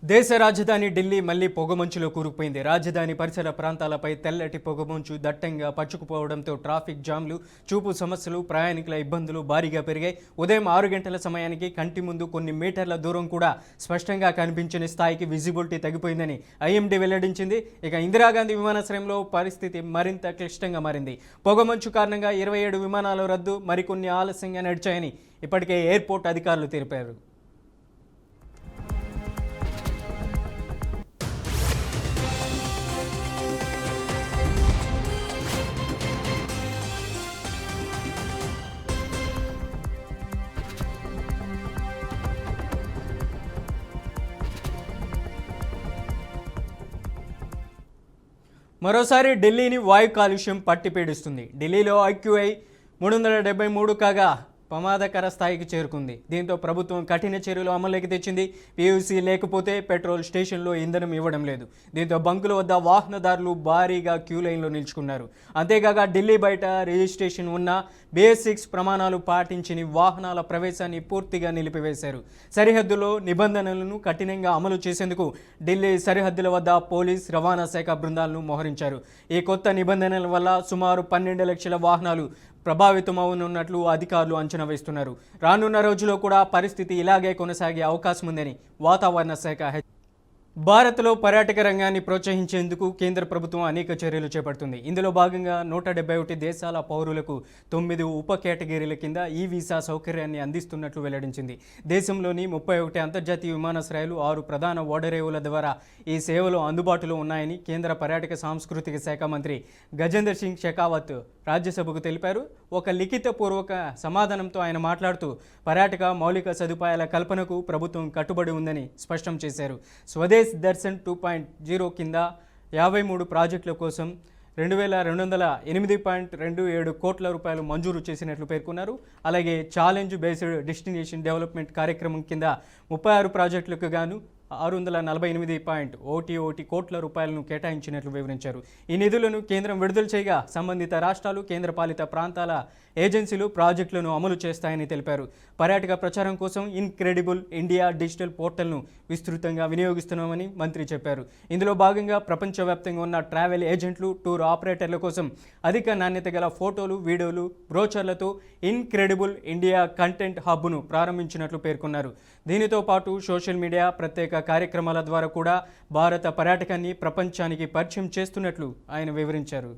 దేశ రాజధాని ఢిల్లీ మళ్లీ పొగమంచులో కూరుకుపోయింది. రాజధాని పరిసర ప్రాంతాలపై తెల్లటి పొగమంచు దట్టంగా పచ్చుకుపోవడంతో ట్రాఫిక్ జామ్లు, చూపు సమస్యలు, ప్రయాణికుల ఇబ్బందులు భారీగా పెరిగాయి. ఉదయం 6 గంటల సమయానికి కంటి ముందు కొన్ని మీటర్ల దూరం కూడా స్పష్టంగా కనిపించని స్థాయికి విజిబిలిటీ తగ్గిపోయిందని ఐఎండీ వెల్లడించింది. ఇక ఇందిరాగాంధీ విమానాశ్రయంలో పరిస్థితి మరింత క్లిష్టంగా మారింది. పొగమంచు కారణంగా 27 విమానాలు రద్దు, మరికొన్ని ఆలస్యంగా నడిచాయని ఇప్పటికే ఎయిర్పోర్ట్ అధికారులు తెలిపారు. మరోసారి ఢిల్లీని వాయు కాలుష్యం పట్టిపీడిస్తుంది. ఢిల్లీలో IQI 373 కాగా ప్రమాదకర స్థాయికి చేరుకుంది. దీంతో ప్రభుత్వం కఠిన చర్యలు అమలులోకి తెచ్చింది. PUC లేకపోతే పెట్రోల్ స్టేషన్లో ఇంధనం ఇవ్వడం లేదు. దీంతో బంకుల వద్ద వాహనదారులు భారీగా క్యూ లైన్లో నిల్చుకున్నారు. అంతేకాక ఢిల్లీ బయట రిజిస్ట్రేషన్ ఉన్న BS6 ప్రమాణాలు పాటించని వాహనాల ప్రవేశాన్ని పూర్తిగా నిలిపివేశారు. సరిహద్దులో నిబంధనలను కఠినంగా అమలు చేసేందుకు ఢిల్లీ సరిహద్దుల వద్ద పోలీస్, రవాణా శాఖ బృందాలను మోహరించారు. ఈ కొత్త నిబంధనల వల్ల సుమారు 12 లక్షల వాహనాలు ప్రభావితమవునున్నట్లు అధికారులు అంచనా వేస్తున్నారు. రానున్న రోజుల్లో కూడా పరిస్థితి ఇలాగే కొనసాగే అవకాశం ఉందని వాతావరణ శాఖ భారత్లో పర్యాటక రంగాన్ని ప్రోత్సహించేందుకు కేంద్ర ప్రభుత్వం అనేక చర్యలు చేపడుతుంది. ఇందులో భాగంగా 171 దేశాల పౌరులకు 9 ఉప కేటగిరీల కింద ఈ వీసా సౌకర్యాన్ని అందిస్తున్నట్లు వెల్లడించింది. దేశంలోని 31 అంతర్జాతీయ విమానాశ్రయాలు, 6 ప్రధాన ఓడరేవుల ద్వారా ఈ సేవలు అందుబాటులో ఉన్నాయని కేంద్ర పర్యాటక సాంస్కృతిక శాఖ మంత్రి గజేందర్ సింగ్ షెకావత్ రాజ్యసభకు తెలిపారు. ఒక లిఖితపూర్వక సమాధానంతో ఆయన మాట్లాడుతూ పర్యాటక మౌలిక సదుపాయాల కల్పనకు ప్రభుత్వం కట్టుబడి ఉందని స్పష్టం చేశారు. స్వదేశ్ దర్శన్ 2.0 కింద 53 ప్రాజెక్టుల కోసం 2208.27 కోట్ల రూపాయలు మంజూరు చేసినట్లు పేర్కొన్నారు. అలాగే ఛాలెంజ్ బేస్డ్ డెస్టినేషన్ డెవలప్మెంట్ కార్యక్రమం కింద 36 ప్రాజెక్టులకు గాను 648.11 కోట్ల రూపాయలను కేటాయించినట్లు వివరించారు. ఈ నిధులను కేంద్రం విడుదల చేయగా సంబంధిత రాష్ట్రాలు, కేంద్రపాలిత ప్రాంతాల ఏజెన్సీలు ప్రాజెక్టులను అమలు చేస్తాయని తెలిపారు. పర్యాటక ప్రచారం కోసం ఇన్క్రెడిబుల్ ఇండియా డిజిటల్ పోర్టల్ను విస్తృతంగా వినియోగిస్తున్నామని మంత్రి చెప్పారు. ఇందులో భాగంగా ప్రపంచవ్యాప్తంగా ఉన్న ట్రావెల్ ఏజెంట్లు, టూర్ ఆపరేటర్ల కోసం అధిక నాణ్యత గల ఫోటోలు, వీడియోలు, బ్రోచర్లతో ఇన్క్రెడిబుల్ ఇండియా కంటెంట్ హబ్ను ప్రారంభించినట్లు పేర్కొన్నారు. దీనితో పాటు సోషల్ మీడియా, ప్రత్యేక కార్యక్రమాల ద్వారా కూడా భారత పర్యాటకాన్ని ప్రపంచానికి పరిచయం చేస్తున్నట్లు ఆయన వివరించారు.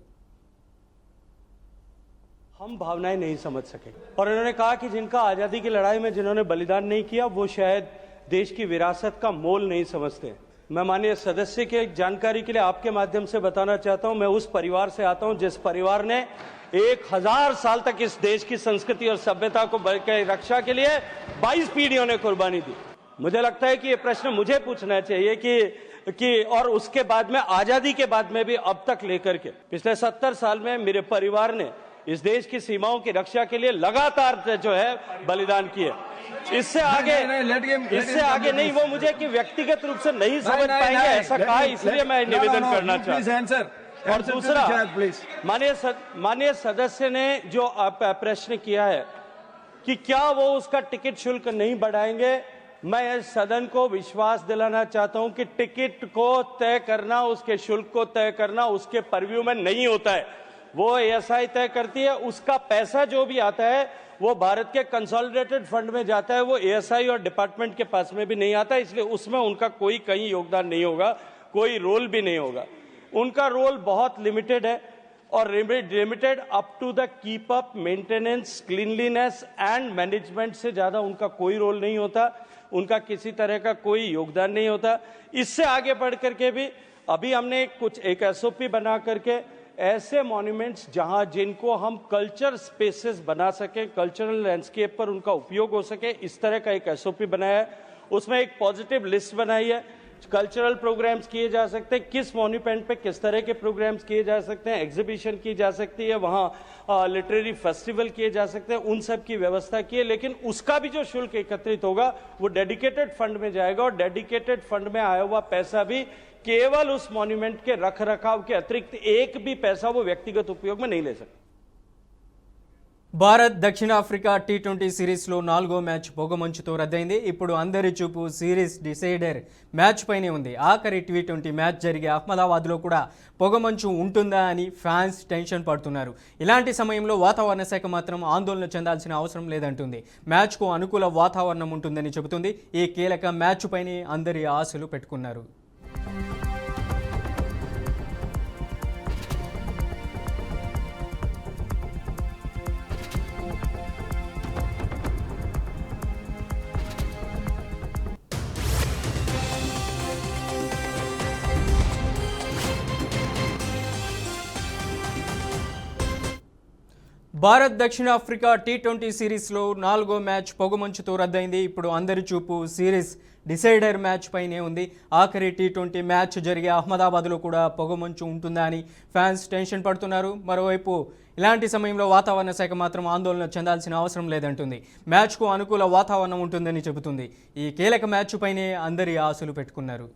हम भावनाएं नहीं समझ सके और उन्होंने कहा कि जिनका आजादी की लड़ाई में जिन्होंने बलिदान नहीं किया वो शायद देश की विरासत का मोल नहीं समझते। मैं माननीय सदस्य के जानकारी के लिए आपके माध्यम से बताना चाहता हूं, मैं उस परिवार से आता हूं जिस परिवार ने 1000 साल तक इस देश की संस्कृति और सभ्यता को रक्षा के लिए 22 पीढ़ियों ने कुर्बानी दी। मुझे लगता है कि ये प्रश्न मुझे पूछना चाहिए कि और उसके बाद में आजादी के बाद में भी अब तक लेकर के पिछले 70 साल में मेरे परिवार ने इस देश की सीमाओं की रक्षा के लिए लगातार जो है बलिदान किए। इससे आगे नहीं, वो मुझे कि व्यक्तिगत रूप से नहीं समझ पाएंगे ऐसा कहा, इसलिए मैं निवेदन करना चाहता हूं। और दूसरा, माननीय सदस्य ने जो प्रश्न किया है कि क्या वो उसका टिकट शुल्क नहीं बढ़ाएंगे, मैं सदन को विश्वास दिलाना चाहता हूं कि टिकट को तय करना, उसके शुल्क को तय करना उसके परव्यू में नहीं होता है। वो ASI तय करती है। उसका पैसा जो भी आता है वो भारत के कंसोलिडेटेड फंड में जाता है, वो ASI और डिपार्टमेंट के पास में भी नहीं आता, इसलिए उसमें उनका कोई कहीं योगदान नहीं होगा, कोई रोल भी नहीं होगा। उनका रोल बहुत लिमिटेड है और limited up to the keep up, maintenance, cleanliness and management से ज़्यादा उनका कोई रोल नहीं होता, उनका किसी तरह का कोई योगदान नहीं होता। इससे आगे बढ़ करके भी अभी हमने एक SOP बना करके ऐसे मॉन्यूमेंट्स जहां जिनको हम कल्चर स्पेसेस बना सकें, कल्चरल लैंडस्केप पर उनका उपयोग हो सके, इस तरह का एक SOP बनाया है। उसमें एक पॉजिटिव लिस्ट बनाई है, कल्चरल प्रोग्राम्स किए जा सकते हैं, किस मॉन्यूमेंट पे किस तरह के प्रोग्राम्स किए जा सकते हैं, एग्जीबिशन की जा सकती है, वहाँ लिटरेरी फेस्टिवल किए जा सकते हैं, उन सब की व्यवस्था की है। लेकिन उसका भी जो शुल्क एकत्रित होगा वो डेडिकेटेड फंड में जाएगा और डेडिकेटेड फंड में आया हुआ पैसा भी केवल उस मॉन्यूमेंट के रख रखाव के अतिरिक्त एक भी पैसा वो व्यक्तिगत उपयोग में नहीं ले सकता। భారత్ దక్షిణాఫ్రికా టీ20 సిరీస్లో 4వ మ్యాచ్ పొగమంచుతో రద్దయింది. ఇప్పుడు అందరి చూపు సిరీస్ డిసైడర్ మ్యాచ్ పైనే ఉంది. ఆఖరి టీ20 మ్యాచ్ జరిగే అహ్మదాబాద్లో కూడా పొగమంచు ఉంటుందా అని ఫ్యాన్స్ టెన్షన్ పడుతున్నారు. ఇలాంటి సమయంలో వాతావరణ శాఖ మాత్రం ఆందోళన చెందాల్సిన అవసరం లేదంటుంది. మ్యాచ్కు అనుకూల వాతావరణం ఉంటుందని చెబుతుంది. ఈ కీలక మ్యాచ్ పైనే అందరి ఆశలు పెట్టుకున్నారు. భారత్ దక్షిణాఫ్రికా టీ20 సిరీస్లో 4వ మ్యాచ్ పొగమంచుతో రద్దయింది. ఇప్పుడు అందరి చూపు సిరీస్ డిసైడర్ మ్యాచ్ పైనే ఉంది. ఆఖరి టీ20 మ్యాచ్ జరిగే అహ్మదాబాద్లో కూడా పొగమంచు ఉంటుందా అని ఫ్యాన్స్ టెన్షన్ పడుతున్నారు. మరోవైపు ఇలాంటి సమయంలో వాతావరణ శాఖ మాత్రం ఆందోళన చెందాల్సిన అవసరం లేదంటుంది. మ్యాచ్కు అనుకూల వాతావరణం ఉంటుందని చెబుతుంది. ఈ కీలక మ్యాచ్ పైనే అందరి ఆశలు పెట్టుకున్నారు.